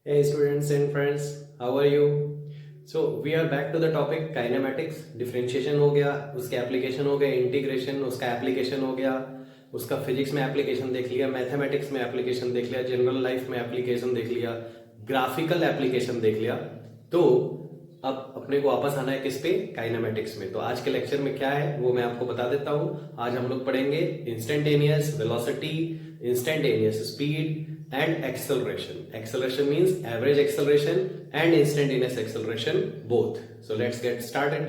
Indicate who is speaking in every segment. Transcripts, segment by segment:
Speaker 1: Hey students and friends, how are you? So we are back to the topic kinematics. Differentiation हो गया, उसके application हो गए, integration उसका एप्लीकेशन हो गया, उसका फिजिक्स में एप्लीकेशन देख लिया, मैथमेटिक्स में एप्लीकेशन देख लिया, जनरल लाइफ में एप्लीकेशन देख लिया, ग्राफिकल एप्लीकेशन देख लिया। तो अब अपने को वापस आना है किस पे? काइनेमेटिक्स में। तो आज के लेक्चर में क्या है वो मैं आपको बता देता हूं। आज हम लोग पढ़ेंगे instantaneous velocity, instantaneous speed and acceleration. Acceleration means average acceleration and instantaneous acceleration both. So let's get started.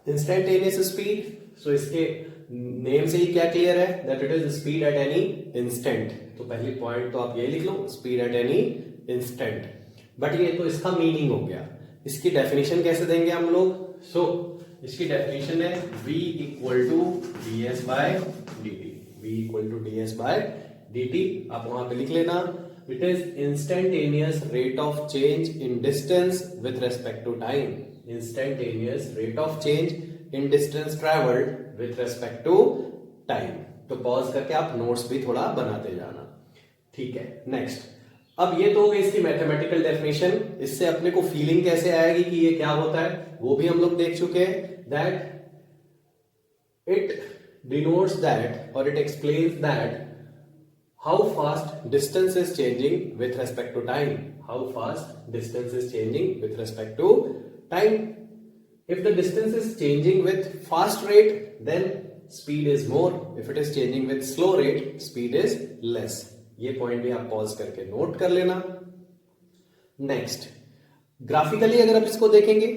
Speaker 1: Instantaneous speed. So इसके नेम से ही क्या क्लियर है? That it is speed at any instant. तो पहली पॉइंट तो आप ये लिख लो, speed at any instant. But ये तो इसका मीनिंग हो गया। इसकी डेफिनेशन कैसे देंगे हम लोग? इसकी डेफिनेशन है v equal to D S by D T. v equal to D S by D T आप वहां पे लिख लेना। It is instantaneous rate of change in distance with respect to time. Instantaneous rate of change in distance travelled with respect to time. तो pause करके आप notes भी थोड़ा बनाते जाना, ठीक है। नेक्स्ट, अब ये तो हो गई इसकी मैथमेटिकल डेफिनेशन। इससे अपने को फीलिंग कैसे आएगी कि ये क्या होता है वो भी हम लोग देख चुके हैं। दैट इट डिनोट्स दैट और it explains that how fast distance is changing with respect to time. How fast distance is changing with respect to time. If the distance is changing with fast rate then speed is more. If it is changing with slow rate speed is less. ये point भी आप pause करके note कर लेना। Next, graphically अगर आप इसको देखेंगे,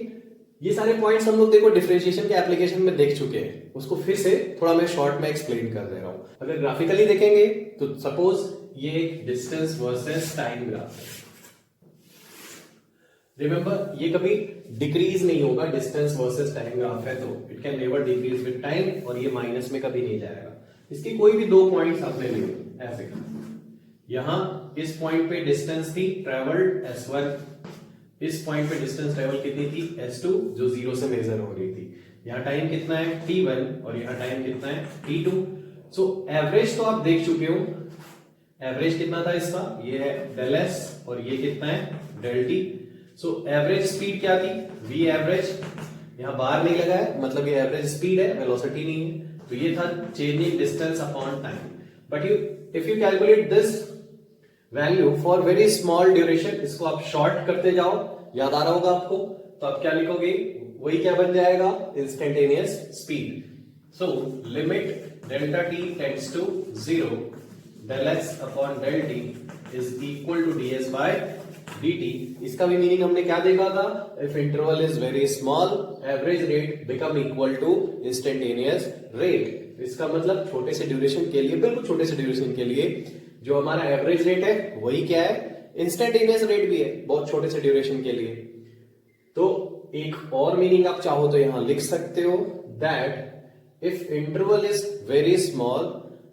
Speaker 1: ये सारे पॉइंट्स हम लोग देखो डिफरेंशिएशन के एप्लीकेशन में देख चुके हैं। उसको फिर से थोड़ा मैं शॉर्ट में एक्सप्लेन कर दे रहा हूं। अगर ग्राफिकली देखेंगे तो सपोज ये एक डिस्टेंस वर्सेस टाइम ग्राफ है। रिमेंबर, ये कभी डिक्रीज नहीं होगा। डिस्टेंस वर्सेस टाइम ग्राफ है तो it can never decrease with time, और ये माइनस में कभी नहीं जाएगा। इसकी कोई भी दो पॉइंट्स आपने लिए ऐसे, यहां इस पॉइंट पे डिस्टेंस थी ट्रेवल्ड s1, इस पॉइंट पे डिस्टेंस ट्रेवल कितनी थी s2, जो 0 से मेजर हो रही थी। यहां टाइम कितना है t1 और यहां टाइम कितना है t2। सो एवरेज तो आप देख चुके हो। एवरेज कितना था इसका? ये है डेल s और ये कितना है del t। So average speed क्या थी? v average. यहां बार नहीं लगा है, मतलब ये एवरेज स्पीड है, वेलोसिटी नहीं है। तो ये था changing distance upon time. But if you calculate this value for very small duration, इसको आप शॉर्ट करते जाओ, याद आ रहा होगा आपको, तो आप क्या लिखोगे? वही क्या बन जाएगा? Instantaneous speed. So limit delta T tends to 0, del S upon del T is equal to D S by D T. इसका भी मीनिंग हमने क्या देखा था? If interval is very small, average rate become equal to instantaneous rate. इसका मतलब छोटे से ड्यूरेशन के लिए, बिल्कुल छोटे से ड्यूरेशन के लिए जो हमारा एवरेज रेट है वही क्या है? इंस्टेंटेनियस रेट भी है, बहुत छोटे से ड्यूरेशन के लिए। तो एक और मीनिंग आप चाहो तो यहां लिख सकते हो, that if interval is very small,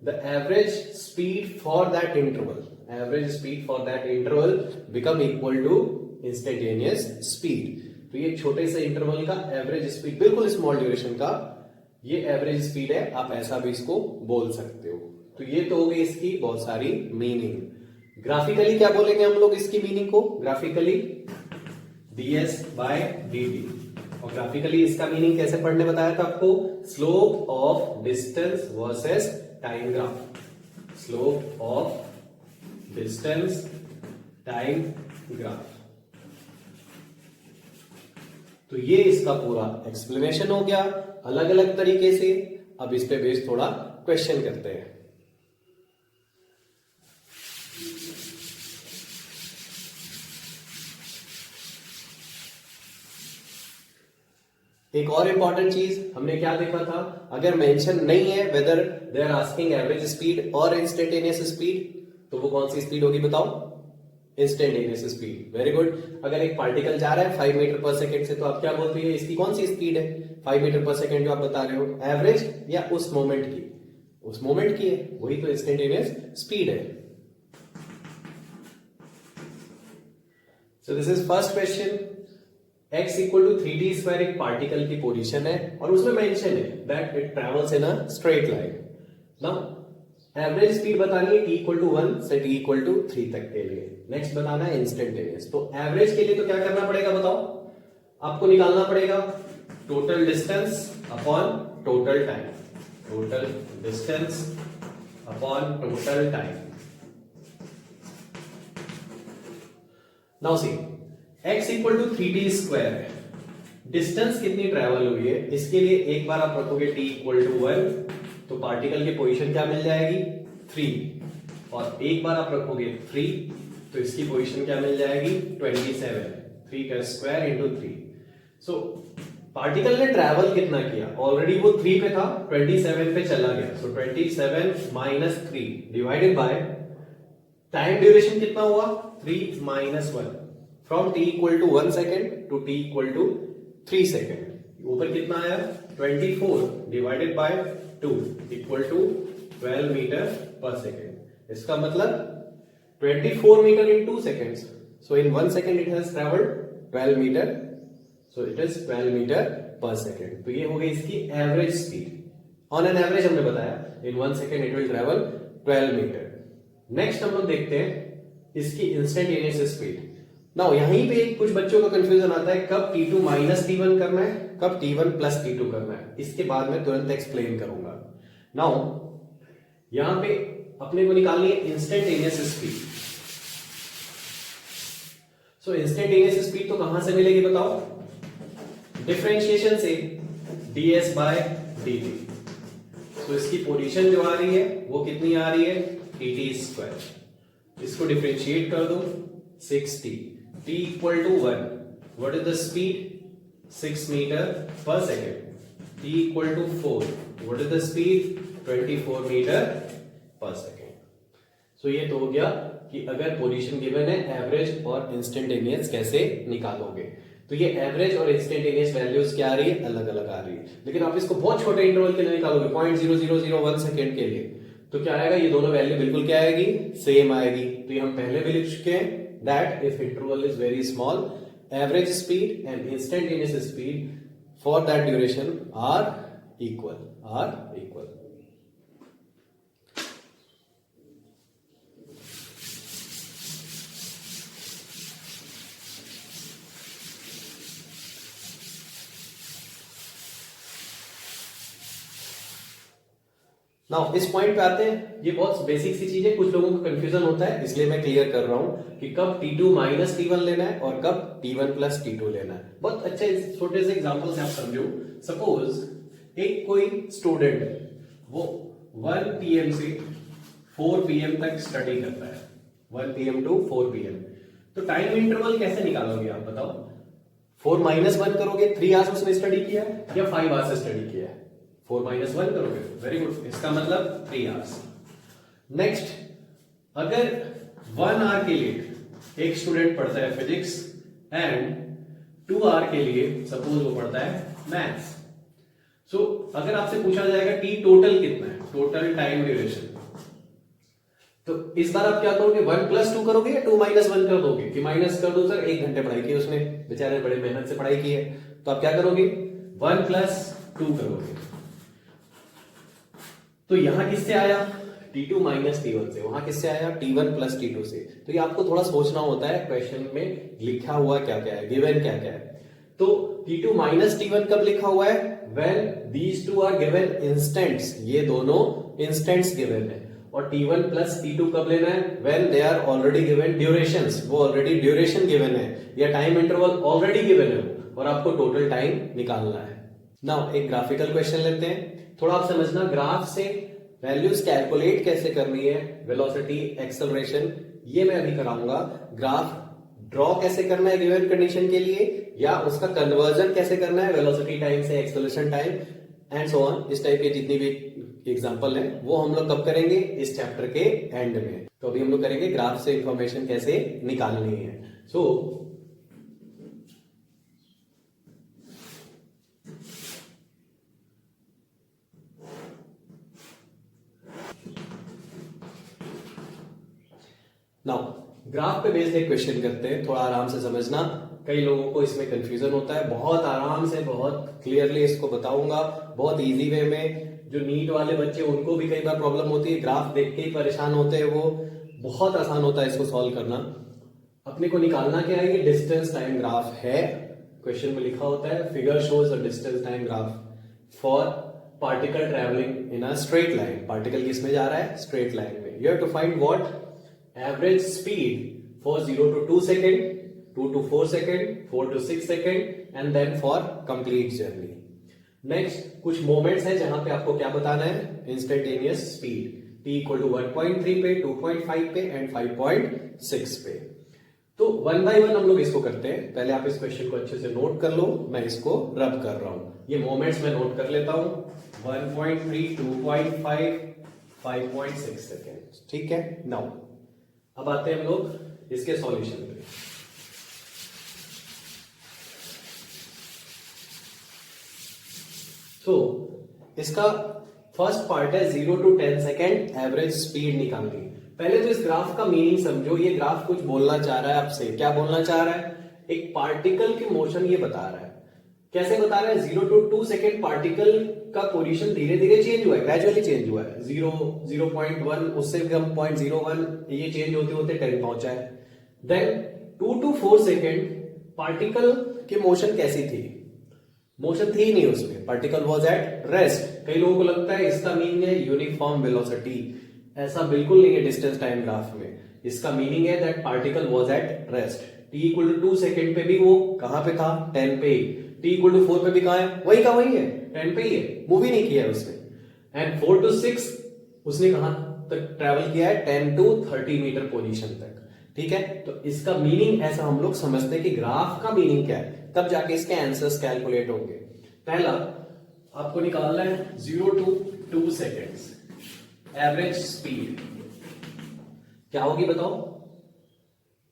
Speaker 1: the average speed for that interval, average speed for that interval become equal to instantaneous speed. तो ये छोटे से इंटरवल का एवरेज स्पीड, बिल्कुल स्मॉल ड्यूरेशन का ये एवरेज स्पीड है, आप ऐसा भी इसको बोल सकते हो। तो ये तो हो गई इसकी बहुत सारी मीनिंग। ग्राफिकली क्या बोलेंगे हम लोग इसकी मीनिंग को? Graphically ds by dt। और ग्राफिकली इसका मीनिंग कैसे पढ़ने बताया था आपको? Slope of distance versus time graph. Slope of distance time graph. तो ये इसका पूरा एक्सप्लेनेशन हो गया अलग अलग तरीके से। अब इस पे बेस थोड़ा क्वेश्चन करते हैं। एक और इंपॉर्टेंट चीज हमने क्या देखा था? अगर मेंशन नहीं है whether they are asking average speed और इंस्टेंटेनियस स्पीड, तो वो कौन सी स्पीड होगी बताओ? Instantaneous speed. Very good. अगर एक पार्टिकल जा रहा है 5 मीटर पर सेकेंड से, तो आप क्या बोलते हैं इसकी कौन सी स्पीड है? 5 मीटर पर सेकेंड जो आप बता रहे हो, एवरेज या उस मोमेंट की? उस मोमेंट की है, वही तो इंस्टेंटेनियस स्पीड है। So this is first question. x equal to 3t² एक पार्टिकल की पोजीशन है और उसमें मेंशन है that it travels in a straight line. Now average speed बतानी है t इक्वल टू 1 से t इक्वल टू 3 तक के लिए। नेक्स्ट बताना है इंस्टेंटेनियस। तो एवरेज के लिए तो क्या करना पड़ेगा बताओ, आपको निकालना पड़ेगा total distance upon total time, total distance upon total time. Now see x equal to 3t², distance कितनी ट्रेवल हुई है इसके लिए एक बार आप रखोगे t इक्वल टू 1 तो पार्टिकल की पोजीशन क्या मिल जाएगी 3, और एक बार आप रखोगे 3 तो इसकी पोजीशन क्या मिल जाएगी 27, 3 का स्क्वायर इंटू 3। सो पार्टिकल ने ट्रैवल कितना किया, ऑलरेडी वो 3 पे था 27 पे चला गया, so 27 minus 3 divided by time duration कितना हुआ 3 minus 1 from t equal to 1 second to t equal to 3 second. ऊपर कितना आया 24 divided by 2 equal to 12 metre per second. इसका मतलब 24 metre in 2 seconds, so in 1 second it has traveled 12 meter, so it is 12 meter per second। तो ये हो गई इसकी average speed, on an average हमने बताया in 1 second it will travel 12 meter। Next हम लोग देखते हैं इसकी इंस्टेंटेनियस स्पीड। नाउ यहीं पे कुछ बच्चों का कंफ्यूजन आता है कब t2 माइनस t1 करना है, कब t1 प्लस t2 करना है, इसके बाद मैं तुरंत एक्सप्लेन करूंगा। नाउ यहां पे अपने को निकालनी है इंस्टेंटेनियस स्पीड। सो इंस्टेंटेनियस स्पीड तो कहां से मिलेगी बताओ, डिफरेंशिएशन से ds बाय dt। तो इसकी पोजीशन जो आ रही है वो कितनी आ रही है dt², इसको डिफरेंशिएट कर दो 6t, t equal to 1, what is the speed 6 metre per second, t equal to 4, what is the speed 24 metre per second. So ये तो हो गया कि अगर पोजीशन गिवन है एवरेज और इंस्टेंटेनियस कैसे निकालोगे। तो ये एवरेज और इंस्टेंटेनियस वैल्यूज क्या आ रही है अलग अलग आ रही है, लेकिन आप इसको बहुत छोटे इंटरवल के लिए निकालोगे 0.0001 सेकेंड के लिए तो क्या आएगा, ये दोनों वैल्यू बिल्कुल क्या आएगी सेम आएगी। तो ये हम पहले भी लिख चुके हैं that if interval is very small average speed and instantaneous speed for that duration are equal. Now इस पॉइंट पे आते हैं, ये बहुत बेसिक सी चीज है, कुछ लोगों को कंफ्यूजन होता है इसलिए मैं क्लियर कर रहा हूं कि कब t2 माइनस t1 लेना है और कब t1 प्लस t2 लेना है। बहुत अच्छे छोटे से एग्जांपल से आप समझो। सपोज एक कोई स्टूडेंट वो 1 PM से 4 PM तक स्टडी करता है, 1 PM टू 4 PM। तो टाइम इंटरवल कैसे निकालोगे आप बताओ, 4 माइनस 1 करोगे, 3 आवर्स उसने स्टडी किया या 5 आवर्स स्टडी किया है, 4 माइनस 1 करोगे, वेरी गुड, इसका मतलब 3 आवर्स। नेक्स्ट अगर 1 आवर के लिए एक स्टूडेंट पढ़ता है फिजिक्स एंड 2 आवर के लिए सपोज वो पढ़ता है मैथ्स। सो अगर आपसे पूछा जाएगा टी टोटल कितना है, टोटल टाइम ड्यूरेशन, तो इस बार आप क्या करोगे 1 प्लस 2 करोगे या 2 माइनस 1 कर दोगे कि माइनस कर दो सर 1 घंटे पढ़ाई की उसने, बेचारे बड़े मेहनत से पढ़ाई की है, तो आप क्या करोगे 1 प्लस 2 करोगे। तो यहां किससे आया t2 माइनस t1 से, वहां किससे आया t1 प्लस t2 से। तो ये आपको थोड़ा सोचना होता है क्वेश्चन में लिखा हुआ क्या क्या है, गिवन क्या क्या है। तो t2 माइनस t1 कब लिखा हुआ है, when these two are given instants, ये दोनों instants given है। और t1 प्लस t2 कब लेना है, when they are already given durations, वो already duration given है या टाइम इंटरवल ऑलरेडी गिवन है और आपको टोटल टाइम निकालना है। नाउ एक ग्राफिकल क्वेश्चन लेते हैं, थोड़ा आप समझना ग्राफ से वैल्यूज कैलकुलेट कैसे करनी है, वेलोसिटी एक्सेलरेशन ये मैं अभी कराऊंगा। ग्राफ ड्रॉ कैसे करना है गिवन कंडीशन के लिए, या उसका कन्वर्जन कैसे करना है वेलोसिटी टाइम से acceleration time and so on, इस टाइप के जितनी भी एग्जांपल है वो हम लोग कब करेंगे इस चैप्टर के एंड में। तो अभी हम लोग करेंगे ग्राफ से इंफॉर्मेशन कैसे निकालनी है। सो नाउ ग्राफ पे बेस्ड एक क्वेश्चन करते हैं, थोड़ा आराम से समझना, कई लोगों को इसमें कंफ्यूजन होता है। बहुत आराम से, बहुत क्लियरली इसको बताऊंगा, बहुत इजी वे में। जो नीट वाले बच्चे उनको भी कई बार प्रॉब्लम होती है, ग्राफ देख के ही परेशान होते हैं, वो बहुत आसान होता है इसको सॉल्व करना। अपने को निकालना क्या है, ये डिस्टेंस टाइम ग्राफ है। क्वेश्चन में लिखा होता है figure shows a distance time graph for particle travelling in a straight line. Particle किसमें जा रहा है, स्ट्रेट लाइन में। You have to find what average speed for 0 to 2 second, 2 to 4 second, 4 to 6 second and then for complete journey. Next कुछ moments है जहां पे आपको क्या बताना है, instantaneous speed t equal to 1.3 पे, 2.5 पे एंड 5.6 पे। तो वन बाय वन हम लोग इसको करते हैं। पहले आप इस क्वेश्चन को अच्छे से नोट कर लो, मैं इसको रब कर रहा हूं। ये मोमेंट्स मैं नोट कर लेता हूं, 1.3, 2.5, 5.6 सेकेंड। ठीक है, नाउ अब आते हैं हम लोग इसके सॉल्यूशन पे। तो इसका फर्स्ट पार्ट है 0 to 10 सेकेंड एवरेज स्पीड निकालनी। पहले तो इस ग्राफ का मीनिंग समझो। ये ग्राफ कुछ बोलना चाह रहा है आपसे। क्या बोलना चाह रहा है, एक पार्टिकल की मोशन ये बता रहा है। कैसे बता रहा है, 0 to 2 सेकेंड पार्टिकल का पोजीशन धीरे धीरे चेंज हुआ है, ग्रेजुअली चेंज हुआ है। 0.1, उससे भी कम 0.01, ये चेंज होते होते 10 पहुंचा है। देन 2 to 4 सेकेंड पार्टिकल की मोशन कैसी थी, मोशन थी नहीं उसमें, पार्टिकल वॉज एट रेस्ट। कई लोगों को लगता है इसका मीनिंग है यूनिफॉर्म वेलोसिटी। ऐसा बिल्कुल नहीं है डिस्टेंस टाइम ग्राफ में। इसका मीनिंग है that particle was at rest. t equal to 2 second पे भी वो कहां पे था, 10 पे। t इक्वल टू 4 पे भी कहां है, वही का वही है, 10 पे ही है, मूव ही नहीं किया है उसने। एंड 4 to 6 उसने कहां तक ट्रेवल किया है, 10 to 30 मीटर पोजीशन तक। ठीक है, तो इसका मीनिंग ऐसा हम लोग समझते हैं कि ग्राफ का मीनिंग क्या है, तब जाके इसके आंसर्स कैलकुलेट होंगे। पहला आपको निकालना है 0 to 2 सेकेंड्स एवरेज स्पीड क्या होगी बताओ।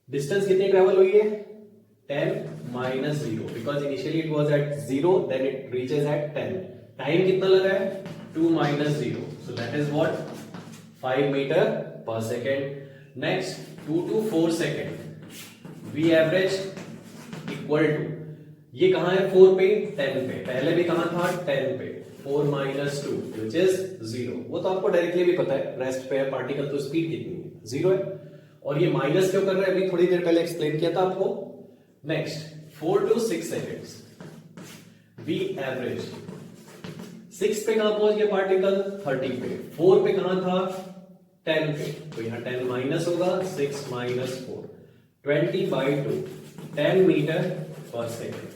Speaker 1: डिस्टेंस कितनी ट्रेवल हुई है, 10 minus 0, because initially it was at 0, then it reaches at 10। Time कितना लगा है, 2 minus 0, so that is what 5 metre per second. Next 2 to 4 second we average equal to, ये कहां है 4 पे, 10 पे। पहले भी कहां था 10 पे, 4 minus 2 विच इज 0। वो तो आपको डायरेक्टली भी पता है, रेस्ट पे है पार्टिकल तो स्पीड कितनी है, 0 है। और ये माइनस क्यों कर रहे हैं, अभी थोड़ी देर पहले एक्सप्लेन किया था आपको। Next 4 to 6 seconds V average, 6 पे कहां पहुंच गया पार्टिकल, 30 पे। 4 पे कहां था, 10 पे, तो यहां 10 माइनस होगा, 6 minus 4, 20/2, 10 metre per second.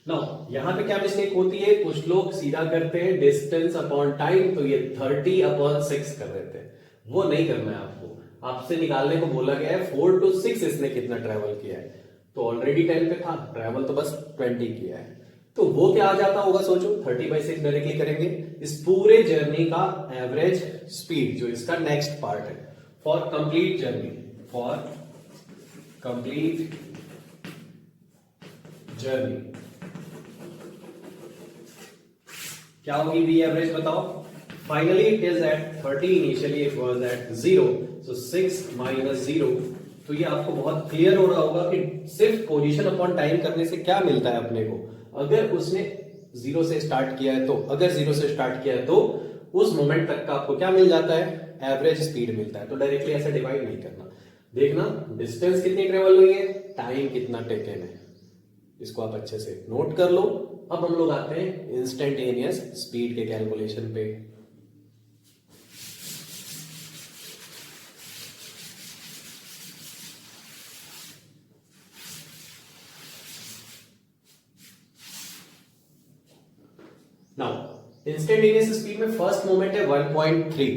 Speaker 1: Now यहां पे क्या मिस्टेक होती है, कुछ लोग सीधा करते हैं डिस्टेंस अपॉन टाइम, तो ये 30/6 कर देते हैं। वो नहीं करना है आपको। आपसे निकालने को बोला गया है 4 to 6 इसने कितना ट्रेवल किया है, तो ऑलरेडी 10 पे था, ट्रेवल तो बस 20 किया है। तो वो क्या आ जाता होगा सोचो, 30/6 डायरेक्टली करेंगे। इस पूरे जर्नी का एवरेज स्पीड जो इसका नेक्स्ट पार्ट है, for complete journey, for complete journey क्या होगी वी एवरेज बताओ। Finally it is at 30, initially it was at 0, so 6 minus 0। तो ये आपको बहुत क्लियर हो रहा होगा कि सिर्फ पोजीशन अपॉन टाइम करने से क्या मिलता है अपने को। अगर उसने 0 से स्टार्ट किया है तो, अगर 0 से स्टार्ट किया है तो उस मोमेंट तक का आपको क्या मिल जाता है, एवरेज स्पीड मिलता है। तो डायरेक्टली ऐसे डिवाइड नहीं करना, देखना डिस्टेंस कितनी ट्रेवल हुई है, टाइम कितना टेकन है, इसको आप अच्छे से नोट कर लो। अब हम लोग आते हैं इंस्टेंटेनियस स्पीड के कैलकुलेशन पे। नाउ इंस्टेंटेनियस स्पीड में फर्स्ट मोमेंट है 1.3।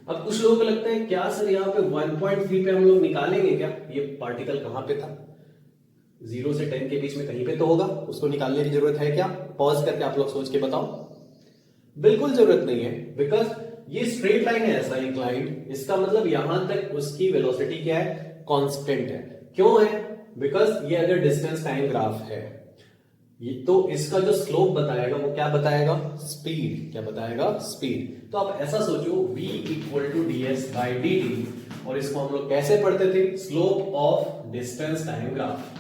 Speaker 1: अब कुछ लोगों को लगता है क्या सर यहाँ पे 1.3 पे हम लोग निकालेंगे क्या, ये पार्टिकल कहां पे था, 0 से 10 के बीच में कहीं पे तो होगा, उसको निकालने की जरूरत है क्या। पॉज करके आप लोग सोच के बताओ। बिल्कुल जरूरत नहीं है, बिकॉज ये स्ट्रेट लाइन है ऐसा इंक्लाइंड, इसका मतलब यहां तक उसकी वेलोसिटी क्या है, कांस्टेंट है। क्यों है, बिकॉज ये अगर डिस्टेंस टाइम ग्राफ है, ये तो इसका जो स्लोप बताएगा वो क्या बताएगा, स्पीड। क्या बताएगा, स्पीड। तो आप ऐसा सोचो v इक्वल टू ds/dt, और इसको हम लोग कैसे पढ़ते थे, slope of distance time graph.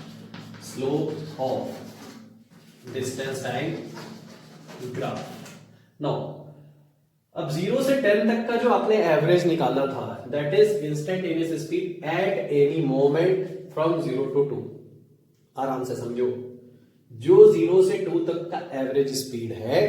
Speaker 1: Slope of distance time graph. Now अब 0 से 10 तक का जो आपने एवरेज निकाला था, that is instantaneous speed at any moment from 0 to 2। आराम से समझो, जो 0 से 2 तक का एवरेज स्पीड है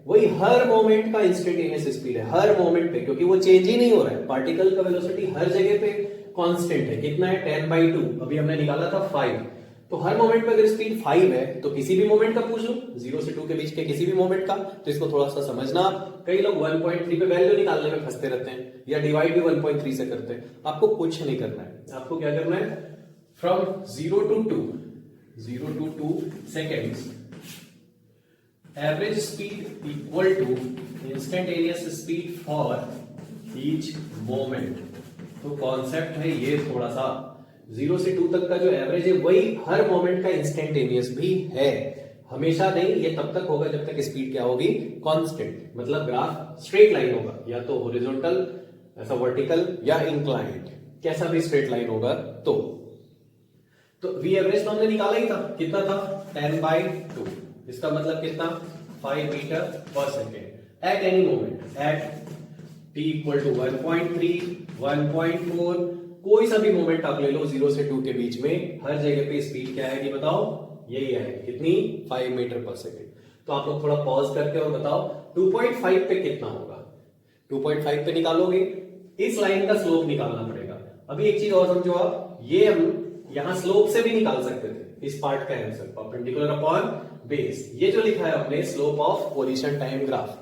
Speaker 1: वही हर मोमेंट का इंस्टेंटेनियस स्पीड है, हर मोमेंट पे, क्योंकि वो चेंज ही नहीं हो रहा है। पार्टिकल का वेलोसिटी हर जगह पे कांस्टेंट है। कितना है? 10/2। अभी हमने निकाला था 5। तो हर मोमेंट पे अगर स्पीड 5 है तो किसी भी मोमेंट का पूछ लो, 0 से 2 के बीच के किसी भी मोमेंट का, तो इसको थोड़ा सा समझना। कई लोग 1.3 पे वैल्यू निकालने में फंसते रहते हैं या डिवाइड भी 1.3 से करते हैं। आपको कुछ नहीं करना है। आपको क्या करना है? From 0 to 2 seconds, average speed equal to instantaneous speed for each moment. तो कॉन्सेप्ट है ये थोड़ा सा, 0 से 2 तक का जो एवरेज है वही हर मोमेंट का इंस्टेंटेनियस भी है। हमेशा नहीं, ये तब तक होगा जब तक स्पीड क्या होगी? कांस्टेंट। मतलब ग्राफ स्ट्रेट लाइन होगा, या तो हॉरिजॉन्टल, ऐसा वर्टिकल, या इंक्लाइंड, कैसा भी स्ट्रेट लाइन होगा। तो वी एवरेज तो हमने निकाला ही था, कितना था? 10/2। इसका मतलब कितना? 5 metre per second at any moment, at t equal to 1.3, 1.4, कोई सा भी मोमेंट आप ले लो 0 से 2 के बीच में, हर जगह पे स्पीड क्या आएगी बताओ? यही आएगी। कितनी? 5 मीटर पर सेकेंड। तो आप लोग थोड़ा पॉज करके और बताओ 2.5 पे कितना होगा? 2.5 पे निकालोगे, इस लाइन का स्लोप निकालना पड़ेगा। अभी एक चीज और समझो आप, ये हम यहां स्लोप से भी निकाल सकते थे इस पार्ट का आंसर, परपेंडिकुलर अपॉन बेस। ये जो लिखा है अपने slope of position time graph,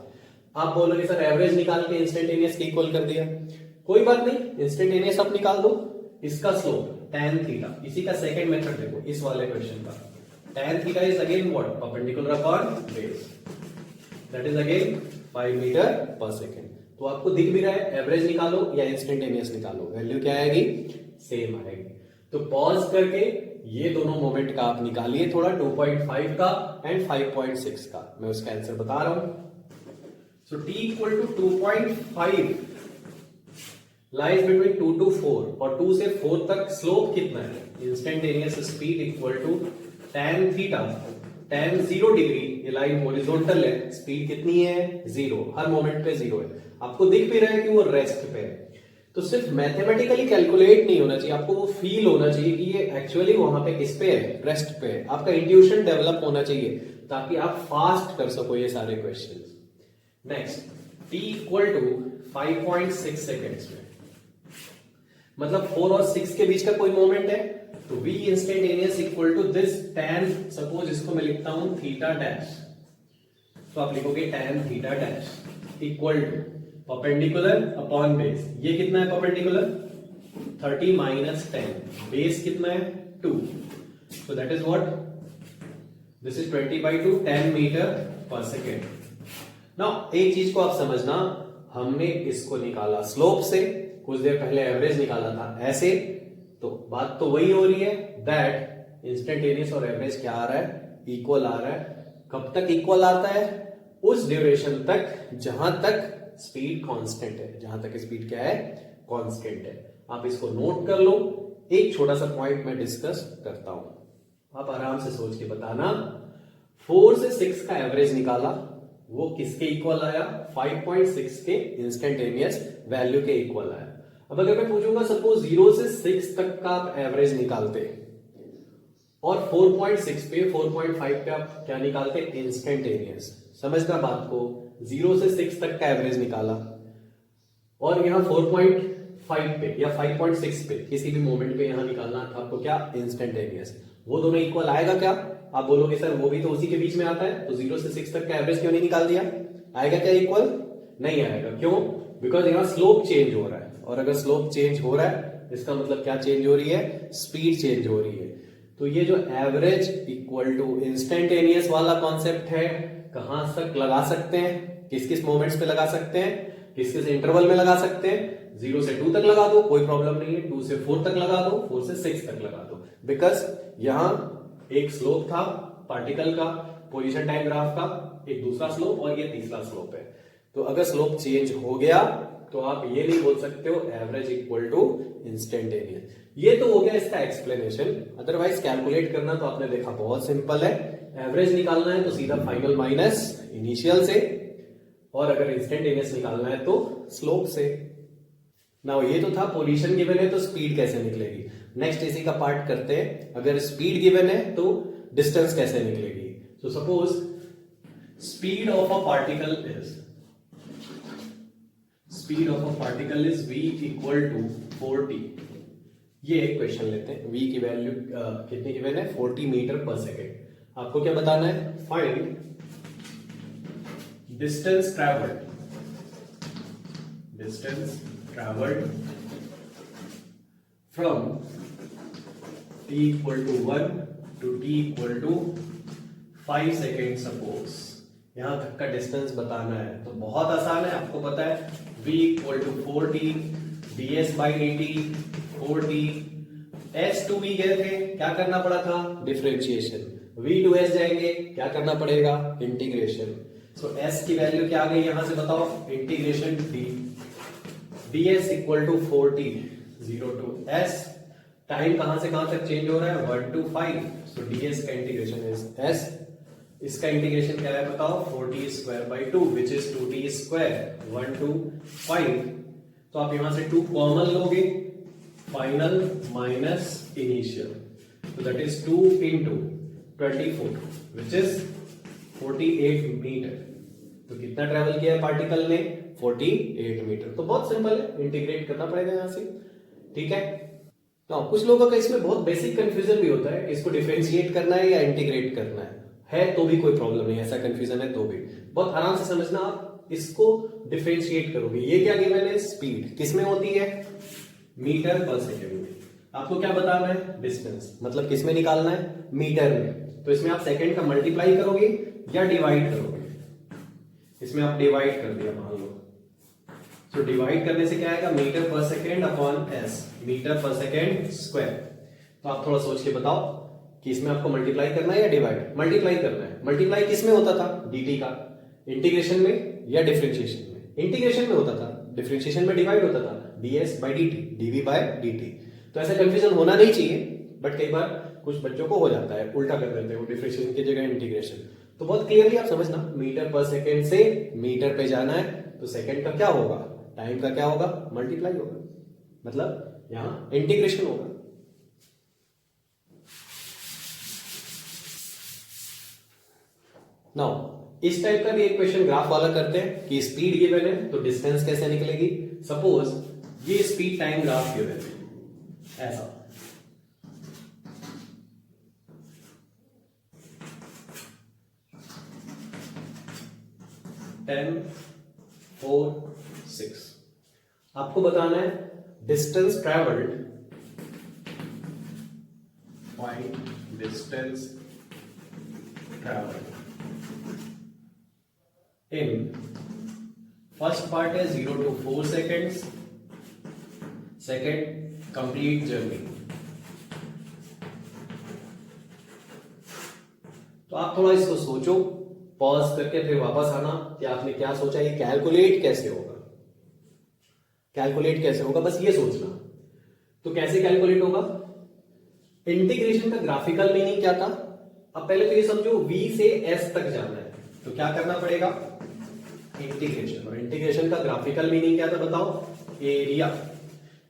Speaker 1: आप बोलोगे सर एवरेज निकाल के इंस्टेंटेनियस के इक्वल कर दिया। कोई बात नहीं, इंस्टेंटेनियस आप निकाल दो। इसका स्लोप tan थीटा, इसी का सेकंड मेथड देखो इस वाले क्वेश्चन का। tan theta is again what? Perpendicular upon base, that is again 5 metre per second. तो आपको दिख भी रहा है, एवरेज निकालो या इंस्टेंटेनियस निकालो, वैल्यू क्या आएगी? सेम आएगी। तो पॉज करके ये दोनों मोमेंट का आप निकालिए थोड़ा, 2.5 का एंड 5.6 का। मैं उसका आंसर बता रहा हूं। So t equal to 2.5 lies between 2 to 4, और 2 से 4 तक स्लोप कितना है? Instantaneous speed equal to tan theta, tan 0 degree, ये लाइन हॉरिजॉन्टल है, स्पीड कितनी है? 0, हर मोमेंट पे 0 है। आपको दिख भी रहा है कि वो रेस्ट पे है। तो सिर्फ मैथमेटिकली कैलकुलेट नहीं होना चाहिए, आपको वो फील होना चाहिए कि ये एक्चुअली वहां पे किस पे है? रेस्ट पे है। आपका इंट्यूशन डेवलप होना चाहिए ताकि आप फास्ट कर सको ये सारे questions. Next, t equal to 5.6 seconds में, मतलब 4 और 6 के बीच का कोई मोमेंट है, तो v instantaneous equal to this tan, suppose इसको मैं लिखता हूं थीटा डैश, तो आप लिखोगे tan theta dash equal to perpendicular upon base. ये कितना है परपेंडिकुलर? 30 माइनस 10, बेस कितना है? 2, so that is what? This is 20/2, 10 metre per second. Now एक चीज को आप समझना, हमने इसको निकाला स्लोप से, कुछ देर पहले एवरेज निकाला था ऐसे, तो बात तो वही हो रही है दैट इंस्टेंटेनियस और एवरेज क्या आ रहा है? इक्वल आ रहा है। कब तक इक्वल आता है? उस ड्यूरेशन तक जहां तक स्पीड कांस्टेंट है, जहां तक स्पीड क्या है? कांस्टेंट है। आप इसको नोट कर लो। एक छोटा सा पॉइंट मैं डिस्कस करता हूं, आप आराम से सोच के बताना। 4 से 6 का एवरेज निकाला, वो किसके इक्वल आया? 5.6 के इंस्टेंटेनियस वैल्यू के इक्वल आया। अब अगर मैं पूछूंगा सपोज 0 से 6 तक का आप एवरेज निकालते और 4.6 पे 4.5 पे आप क्या निकालते? इंस्टेंटेनियस। समझना बात को, 0 से 6 तक का एवरेज निकाला और यहां 4.5 पे या 5.6 पे किसी भी मोमेंट पे यहां निकालना था आपको क्या? इंस्टेंटेनियस। वो दोनों इक्वल आएगा क्या? आप बोलोगे सर वो भी तो उसी के बीच में आता है, तो 0 से 6 तक का एवरेज क्यों नहीं निकाल दिया? आएगा क्या इक्वल? नहीं आएगा। क्यों? बिकॉज यहां स्लोप चेंज हो रहा है, और अगर स्लोप चेंज हो रहा है इसका मतलब क्या चेंज हो रही है? स्पीड चेंज हो रही है। तो ये जो एवरेज इक्वल टू इंस्टेंटेनियस वाला कॉन्सेप्ट है, कहां तक लगा सकते हैं? किस किस मोमेंट्स पे लगा सकते हैं? किस किस इंटरवल में लगा सकते हैं? 0 से 2 तक लगा दो, कोई प्रॉब्लम नहीं है। 2 से 4 तक लगा दो, 4 से 6 तक लगा दो। बिकॉज यहां एक स्लोप था पार्टिकल का, पोजीशन टाइम ग्राफ का, एक दूसरा स्लोप और ये तीसरा स्लोप है। तो अगर स्लोप चेंज हो गया तो आप ये नहीं बोल सकते हो एवरेज इक्वल टू इंस्टेंटेनियस। ये तो हो गया इसका एक्सप्लेनेशन। अदरवाइज कैलकुलेट करना तो आपने देखा बहुत सिंपल है। एवरेज निकालना है तो सीधा फाइनल माइनस इनिशियल से, और अगर इंस्टेंटेनियस निकालना है तो स्लोप से। नाउ ये तो था पोजीशन गिवन है तो स्पीड कैसे निकलेगी। नेक्स्ट इसी का पार्ट करते हैं। अगर स्पीड गिवन है तो डिस्टेंस कैसे निकलेगी। So suppose speed of a particle is v equal to 40। ये एक क्वेश्चन लेते हैं। v की वैल्यू कितनी गिवन है, 40 मीटर पर सेकेंड। आपको क्या बताना है, find distance travelled from t equal to 1 to t equal to 5 second. Suppose यहां तक का डिस्टेंस बताना है तो बहुत आसान है, आपको पता है v equal to 4t ds by dt 4t। s to v गए थे, क्या करना पड़ा था, डिफरेंशिएशन। v टू s जाएंगे, क्या करना पड़ेगा, इंटीग्रेशन। सो s की वैल्यू क्या आ गई यहां से बताओ, integration d ds equal to 4t 0 to s। Time कहां से कहां तक चेंज हो रहा है, 1 टू 5। सो ds का इंटीग्रेशन इज s। इसका इंटीग्रेशन क्या है बताओ, 4t square by 2 which is 2t square 1 to 5। तो आप यहां से 2 कॉमन लोगे, फाइनल माइनस इनिशियल, तो that is 2 into 24 which is 48 metre. तो कितना ट्रेवल किया है पार्टिकल ने, 48 मीटर। तो बहुत सिंपल है, इंटीग्रेट करना पड़ेगा यहां से, ठीक है। तो कुछ लोगों का इसमें बहुत बेसिक कंफ्यूजन भी होता है, इसको डिफरेंशिएट करना है या इंटीग्रेट करना है तो भी कोई प्रॉब्लम नहीं, ऐसा कंफ्यूजन है तो भी बहुत आराम से समझना। आप इसको डिफरेंशिएट करोगे, ये क्या गिवन है, स्पीड किसमें होती है, मीटर पर सेकेंड में। आपको क्या बताना है, डिस्टेंस, मतलब किसमें निकालना है, मीटर में। तो इसमें आप सेकेंड का मल्टीप्लाई करोगे या डिवाइड करोगे। इसमें आप डिवाइड कर दिया मान लो, तो डिवाइड करने से क्या आएगा, metre per second upon S, metre per second square. तो आप थोड़ा सोच के बताओ कि इसमें आपको मल्टीप्लाई करना है या डिवाइड, मल्टीप्लाई करना है। मल्टीप्लाई किसमें होता था, dt का, इंटीग्रेशन में या डिफरेंशिएशन में, इंटीग्रेशन में होता था, डिफरेंशिएशन में डिवाइड होता था, ds by dt, dv by dt। तो ऐसा कंफ्यूजन होना नहीं चाहिए, बट कई बार कुछ बच्चों को हो जाता है, उल्टा कर देते हैं वो, डिफरेंशिएशन की जगह इंटीग्रेशन। तो बहुत क्लियरली आप समझना, मीटर पर सेकेंड से मीटर पे जाना है तो सेकेंड का क्या होगा, टाइम का क्या होगा, मल्टीप्लाई होगा, मतलब यहां इंटीग्रेशन होगा। नाउ इस टाइप का भी एक क्वेश्चन ग्राफ वाला करते हैं कि स्पीड गिवन है तो डिस्टेंस कैसे निकलेगी। सपोज ये स्पीड टाइम ग्राफ गिवन है ऐसा, टेन 4 6। आपको बताना है distance travelled, find distance travelled in first part है 0 to 4 seconds, second complete journey। तो आप थोड़ा इसको सोचो, पॉज करके फिर वापस आना कि आपने क्या सोचा, ये कैलकुलेट कैसे होगा, कैलकुलेट कैसे होगा, बस ये सोचना। तो कैसे कैलकुलेट होगा, इंटीग्रेशन का ग्राफिकल मीनिंग क्या था। अब पहले तो ये समझो v से s तक जाना है तो क्या करना पड़ेगा, इंटीग्रेशन। और इंटीग्रेशन का ग्राफिकल मीनिंग क्या था बताओ, area,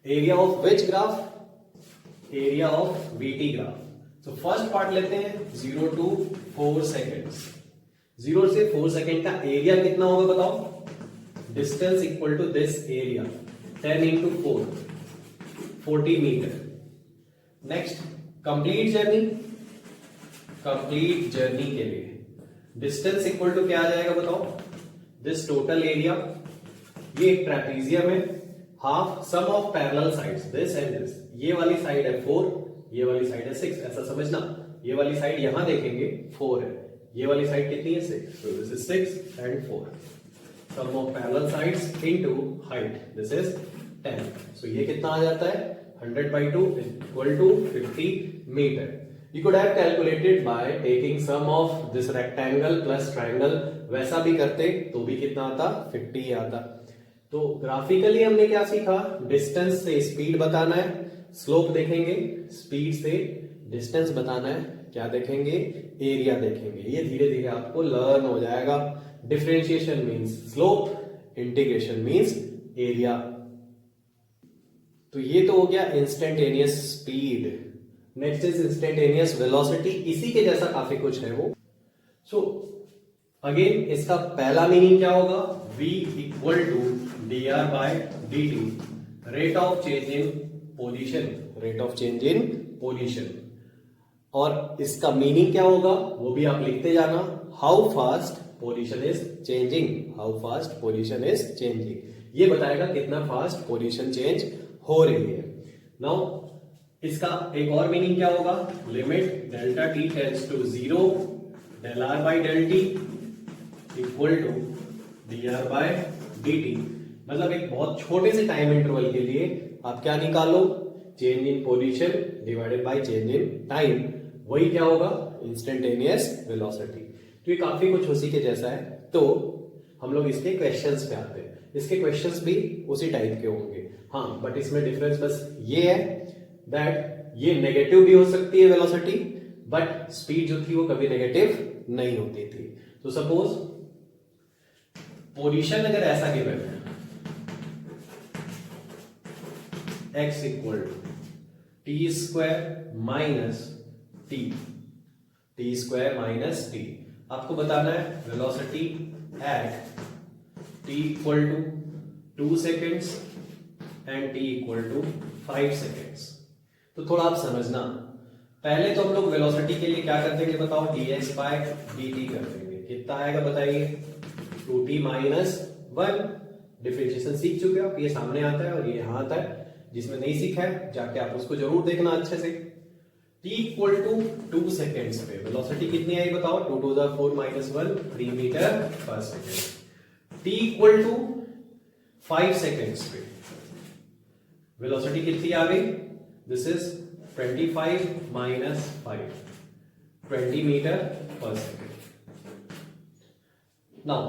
Speaker 1: area of which graph, area of BT graph. तो फर्स्ट पार्ट लेते हैं 0 to 4 सेकेंड्स, 0 से 4 सेकेंड का एरिया कितना होगा बताओ, distance equal to this area 10 into 4 40 metre. Next complete journey, complete journey के लिए डिस्टेंस इक्वल टू क्या आ जाएगा बताओ, दिस टोटल एरिया, ये एक ट्रेपीजियम है, half sum of parallel sides this and this. ये वाली साइड है 4, ये वाली साइड है 6, ऐसा समझना। ये वाली साइड यहां देखेंगे 4 है, ये वाली साइड कितनी है 6, so this is 6 and 4, sum of parallel sides into height, this is 10। so ये कितना आ जाता है 100 by 2 equal to 50 meter। You could have calculated by taking sum of this rectangle plus triangle, वैसा भी करते तो भी कितना आता 50 आता। तो ग्राफिकली हमने क्या सीखा, डिस्टेंस से स्पीड बताना है, स्लोप देखेंगे, स्पीड से डिस्टेंस बताना है, क्या देखेंगे, एरिया देखेंगे। ये धीरे धीरे आपको लर्न हो जाएगा। Differentiation means slope, integration means area. तो ये तो हो गया instantaneous speed. Next is instantaneous velocity, इसी के जैसा काफी कुछ है वो। सो अगेन इसका पहला मीनिंग क्या होगा, v equal to d r by D t, rate of change in position, rate of change in position. और इसका मीनिंग क्या होगा वो भी आप लिखते जाना, how fast position is changing, how fast position is changing. ये बताएगा कितना फास्ट पोजीशन चेंज हो रही है। नाउ इसका एक और मीनिंग क्या होगा, limit delta T tends to 0 del r by del t equal to d r by D t. मतलब एक बहुत छोटे से टाइम इंटरवल के लिए आप क्या निकालो, change in position divided by change in time, वही क्या होगा, इंस्टेंटेनियस वेलोसिटी। तो ये काफी कुछ उसी के जैसा है। तो हम लोग इसके क्वेश्चंस पे आते हैं। इसके क्वेश्चंस भी उसी टाइप के होंगे, हाँ, बट इसमें डिफरेंस बस ये है दैट ये नेगेटिव भी हो सकती है वेलोसिटी, बट स्पीड जो थी वो कभी नेगेटिव नहीं होती थी। तो सपोज पोजीशन अगर ऐसा गिवन है, x equal to t square minus t square minus t, आपको बताना है velocity at t equal to 2 seconds and t equal to 5 seconds. तो थोड़ा आप समझना, पहले तो हम लोग वेलोसिटी के लिए क्या कर देंगे बताओ, dx बाय dt कर देंगे। कितना आएगा बताइए, 2t माइनस 1। डिफरेंशिएशन सीख चुके हो आप, ये सामने आता है और ये यहां आता है। जिसमें नहीं सीखा है जाके आप उसको जरूर देखना अच्छे से। t इक्वल टू 2 सेकेंड्स पे वेलोसिटी कितनी आई बताओ, 2 to the 4 minus 1, 3 metre per second. t equal to 5 seconds पे वेलोसिटी कितनी आ गई, this is 25 minus 5, 20 metre per second. Now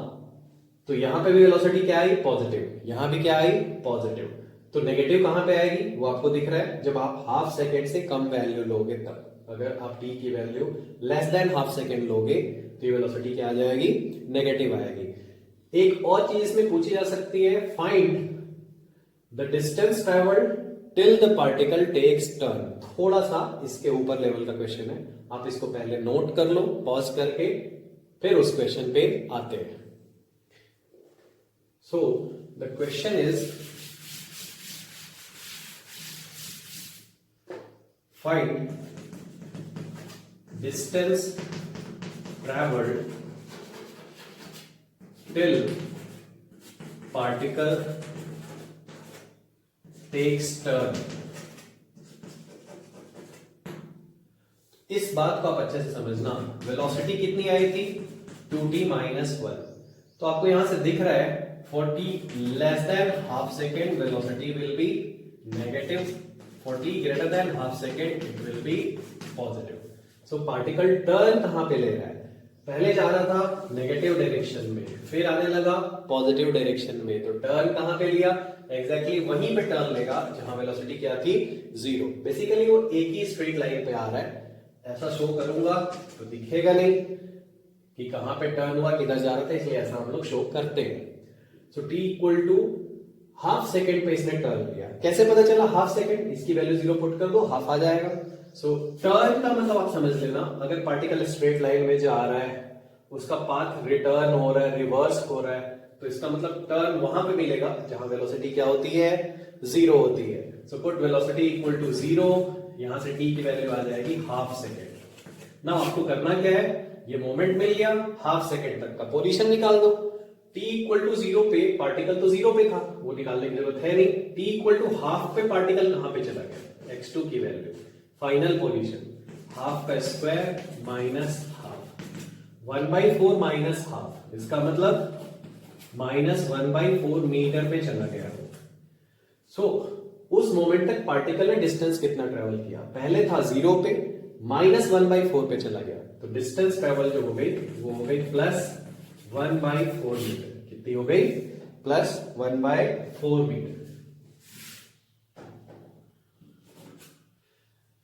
Speaker 1: तो यहां पे भी वेलोसिटी क्या आई, पॉजिटिव, यहां भी क्या आई, पॉजिटिव। तो नेगेटिव कहां पे आएगी वो आपको दिख रहा है, जब आप हाफ सेकेंड से कम वैल्यू लोगे तब। अगर आप t की value less than half second लोगे तो ये वेलोसिटी क्या आ जाएगी, नेगेटिव आएगी। एक और चीज इसमें पूछी जा सकती है, find the distance travelled till the particle takes turn. थोड़ा सा इसके ऊपर लेवल का क्वेश्चन है, आप इसको पहले नोट कर लो पॉज करके, फिर उस क्वेश्चन पे आते हैं। So the question is find distance traveled till particle takes turn। इस बात को आप अच्छे से समझना, वेलोसिटी कितनी आई थी, 2t माइनस 1। तो आपको यहां से दिख रहा है 40 less than half second velocity will be negative, 40 greater than half second it will be positive. So particle turn कहां पे ले रहा है, पहले जा रहा था नेगेटिव डायरेक्शन में, फिर आने लगा पॉजिटिव डायरेक्शन में। तो टर्न कहां पे लिया, एग्जैक्टली वहीं पे टर्न लेगा जहां वेलोसिटी क्या थी, 0। बेसिकली वो एक ही स्ट्रेट लाइन पे आ रहा है। ऐसा शो करूंगा तो दिखेगा नहीं कि कहां पे टर्न हुआ, किधर जा रहा था, इसलिए ऐसा हम लोग शो करते हैं। So t equal to half second पे इसने टर्न लिया। कैसे पता चला हाफ सेकेंड, इसकी वैल्यू 0 पुट कर दो, हाफ आ जाएगा। सो टर्न का मतलब आप समझ लेना, अगर पार्टिकल स्ट्रेट लाइन में जा रहा है, उसका पाथ रिटर्न हो रहा है, रिवर्स हो रहा है, तो इसका मतलब टर्न वहां पे मिलेगा जहां वेलोसिटी क्या होती है, 0 होती है। So put velocity equal to 0, यहां से t की वैल्यू आ जाएगी हाफ सेकेंड। ना आपको करना क्या है, ये मोमेंट मिल गया, हाफ सेकेंड तक का पोजीशन निकाल दो। t इक्वल टू 0 पे पार्टिकल तो 0 पे था, वो निकालने की जरूरत है नहीं। t इक्वल टू हाफ पे पार्टिकल कहां पे चला गया, x2 की वैल्यू, फाइनल पोजीशन हाफ का square minus half, 1/4 minus half, इसका मतलब -1/4 मीटर पे चला गया। सो उस मोमेंट तक पार्टिकल ने डिस्टेंस कितना ट्रेवल किया, पहले था 0 पे, -1/4 पे चला गया, तो डिस्टेंस ट्रेवल जो हो गई वो हो गई +1/4 मीटर। कितनी हो गई, प्लस 1/4 मीटर।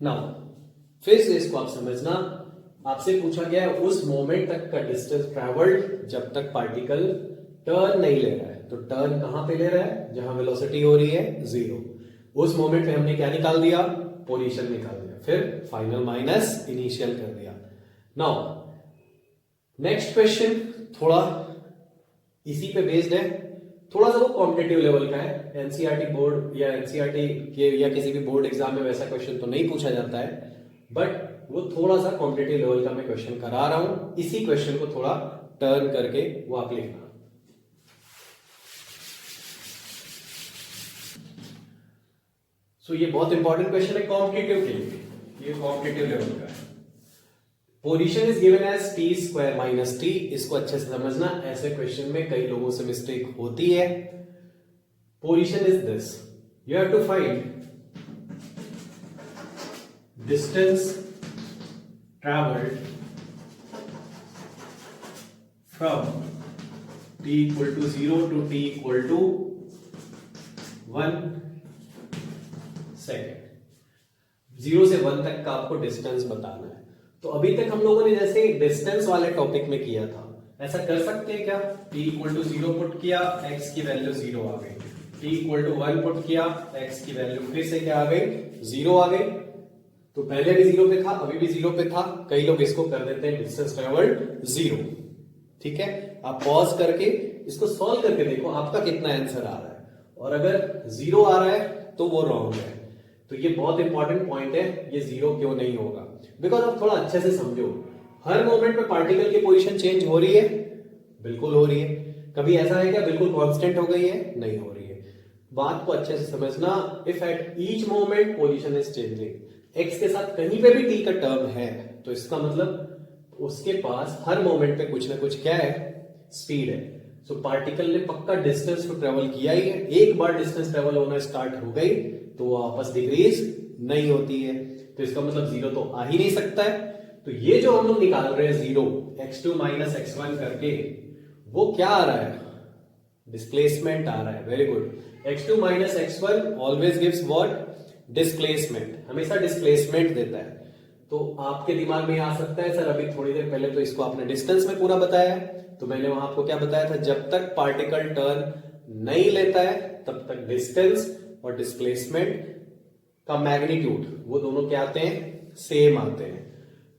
Speaker 1: नाउ फिर से इसको आप समझना, आपसे पूछा गया है उस मोमेंट तक का डिस्टेंस ट्रेवल्ड जब तक पार्टिकल टर्न नहीं ले रहा है। तो टर्न कहां पे ले रहा है? जहां वेलोसिटी हो रही है 0। उस मोमेंट पे हमने क्या निकाल दिया? पोजीशन निकाल दिया, फिर फाइनल माइनस इनिशियल कर दिया। नाउ नेक्स्ट क्वेश्चन थोड़ा इसी पे बेस्ड है, थोड़ा सा वो कॉम्पिटिटिव लेवल का है। एनसीईआरटी बोर्ड या एनसीईआरटी के या किसी भी बोर्ड एग्जाम में वैसा क्वेश्चन तो नहीं पूछा जाता है, बट वो थोड़ा सा कॉम्पिटिटिव लेवल का मैं क्वेश्चन करा रहा हूं। इसी क्वेश्चन को थोड़ा टर्न करके वो आप लिखना। सो ये बहुत इंपॉर्टेंट क्वेश्चन है कॉम्पिटिटिव के लिए, ये कॉम्पिटिटिव लेवल का है। Position is given as t square minus t. इसको अच्छे से समझना, ऐसे क्वेश्चन में कई लोगों से मिस्टेक होती है। Position is this, you have to find distance traveled from t equal to 0 to t equal to 1 second. 0 से 1 तक का आपको डिस्टेंस बताना है। तो अभी तक हम लोगों ने जैसे डिस्टेंस वाले टॉपिक में किया था, ऐसा कर सकते हैं क्या? t इक्वल टू 0 पुट किया, x की वैल्यू 0 आ गई। t इक्वल टू 1 पुट किया, x की वैल्यू फिर से क्या आ गई? 0 आ गई। तो पहले भी 0 पे था, अभी भी 0 पे था। कई लोग इसको कर देते हैं डिस्टेंस ट्रेवल्ड 0। ठीक है, आप पॉज करके इसको सॉल्व करके देखो आपका कितना आंसर आ रहा है, और अगर 0 आ रहा है तो वो रॉन्ग है। तो ये बहुत इंपॉर्टेंट पॉइंट है, ये 0 क्यों नहीं होगा? बिकॉज आप थोड़ा अच्छे से समझो, हर मोमेंट में पार्टिकल की पोजीशन चेंज हो रही है, बिल्कुल हो रही है। कभी ऐसा है क्या बिल्कुल कांस्टेंट हो गई है? नहीं हो रही है। बात को अच्छे से समझना, if at each moment position is changing, x के साथ कहीं पे भी t का टर्म है, तो इसका मतलब उसके पास हर मोमेंट पे कुछ ना कुछ क्या है? स्पीड है। सो पार्टिकल ने पक्का डिस्टेंस तो ट्रेवल किया ही है। एक बार डिस्टेंस ट्रेवल होना स्टार्ट हो गई तो वो वापस डिक्रीज नहीं होती है। तो इसका मतलब 0 तो आ ही नहीं सकता है। तो ये जो हम लोग निकाल रहे हैं 0 x2 माइनस x1 करके, वो क्या आ रहा है? डिस्प्लेसमेंट आ रहा है। Very good. x2 minus x1 always gives what? Displacement, हमेशा डिस्प्लेसमेंट देता है। तो आपके दिमाग में आ सकता है सर अभी थोड़ी देर पहले तो इसको आपने डिस्टेंस में पूरा बताया है, तो मैंने वहां आपको क्या बताया था? जब तक पार्टिकल टर्न नहीं लेता है तब तक डिस्टेंस और डिस्प्लेसमेंट का मैग्नीट्यूड वो दोनों क्या आते हैं? सेम आते हैं।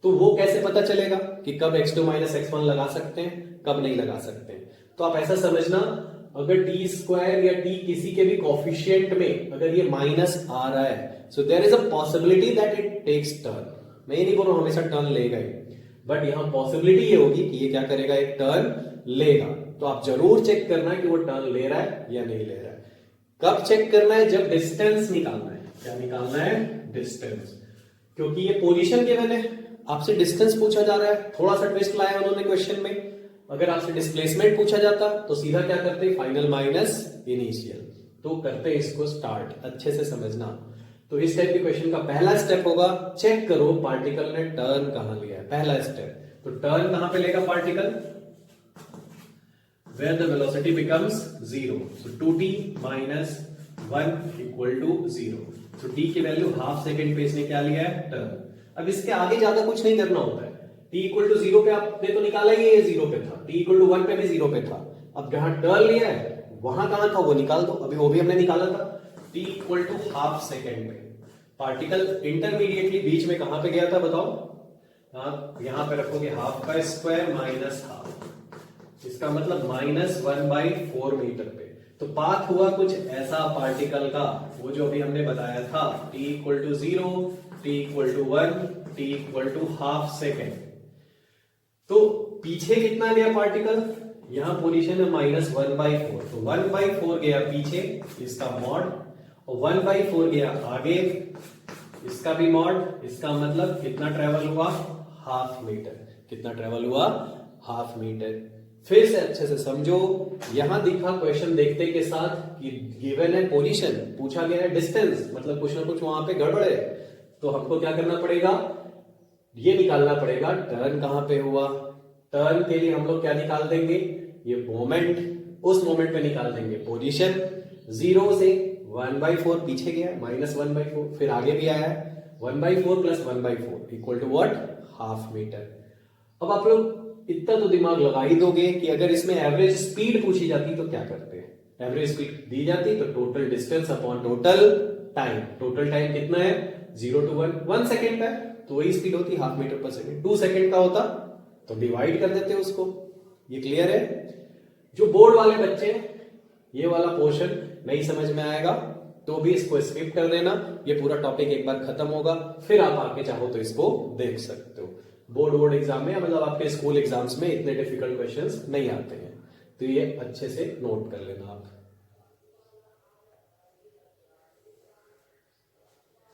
Speaker 1: तो वो कैसे पता चलेगा कि कब x2 माइनस x1 लगा सकते हैं, कब नहीं लगा सकते हैं? तो आप ऐसा समझना, अगर टी स्क्वायर या टी किसी के भी कोफिशिएंट में अगर ये माइनस आ रहा है, so there is a possibility that it takes turn. मैं ये नहीं बोल रहा हूं हमेशा टर्न लेगा ही, बट यहां पॉसिबिलिटी ये होगी कि ये क्या करेगा? एक टर्न लेगा। तो आप जरूर चेक करना है कि वो टर्न ले रहा है या नहीं ले रहा है। कब चेक करना है? जब डिस्टेंस निकालना है। क्या निकालना है? डिस्टेंस। क्योंकि ये पोजीशन गिवन है, आपसे डिस्टेंस पूछा जा रहा है। थोड़ा सा ट्विस्ट लाया उन्होंने क्वेश्चन में। अगर आपसे डिस्प्लेसमेंट पूछा जाता तो सीधा क्या करते? Final minus initial. तो करते इसको स्टार्ट। अच्छे से समझना। तो इस टाइप के क्वेश्चन का पहला स्टेप होगा, चेक करो पार्टिकल ने टर्न कहां लिया है। पहला स्टेप। तो टर्न कहां पे लेगा particle? where the velocity becomes 0. So 2t minus 1 equal to 0. So t की वैल्यू हाफ सेकेंड पे इसने क्या लिया है? टर्न। अब इसके आगे ज्यादा कुछ नहीं करना होता है। t इक्वल टू 0 पे आपने तो निकाला ही है, ये 0 पे था। t इक्वल टू 1 पे भी 0 पे था। अब जहां टर्न लिया है वहां कहां था वो निकाल दो। अभी वो भी हमने निकाला था। t equal to half second पे पार्टिकल इंटरमीडिएटली बीच में कहां पे गया था बताओ? आप यहां पे रखोगे हाफ का स्क्वायर माइनस हाफ, इसका मतलब -1/4 मीटर पे। तो पाथ हुआ कुछ ऐसा पार्टिकल का, वो जो अभी हमने बताया था, t equal to 0, t equal to 1, t equal to half second. तो पीछे कितना गया पार्टिकल? यहां पोजीशन है -1/4, तो 1/4 गया पीछे, इसका मॉड, और 1/4 गया आगे, इसका भी मॉड। इसका मतलब कितना ट्रेवल हुआ? Half metre. कितना ट्रेवल हुआ? Half metre. फिर से अच्छे से समझो, यहां दिखा क्वेश्चन देखते के साथ कि गिवन है पोजीशन, पूछा गया है डिस्टेंस, मतलब कुछ ना कुछ वहां पे गड़बड़ है। तो हमको क्या करना पड़ेगा? ये निकालना पड़ेगा टर्न कहां पे हुआ। टर्न के लिए हम लोग क्या निकाल देंगे? ये मोमेंट उस मोमेंट पे निकाल देंगे पोजीशन 0 से 1/4 पीछे गया है -1/4, फिर आगे भी आया है 1/4 + 1/4 equal to what, half metre. अब आप लोग इतना तो दिमाग लगा ही दोगे कि अगर इसमें एवरेज स्पीड पूछी जाती तो क्या करते हैं। एवरेज स्पीड दी जाती तो total distance upon total time, total time कितना है 0 to 1 सेकेंड का है, तो वही स्पीड होती half metre per second. 2 second का होता तो डिवाइड कर देते उसको। ये क्लियर है। जो बोर्ड वाले बच्चे ये वाला पोर्शन नहीं समझ में आएगा तो भी इसको स्किप कर देना, ये पूरा टॉपिक एक बार खत्म होगा, फिर आप आके चाहो तो इसको देख सकते हो। बोर्ड एग्जाम में मतलब आपके स्कूल एग्जाम्स में इतने डिफिकल्ट क्वेश्चंस नहीं आते हैं, तो ये अच्छे से नोट कर लेना आप।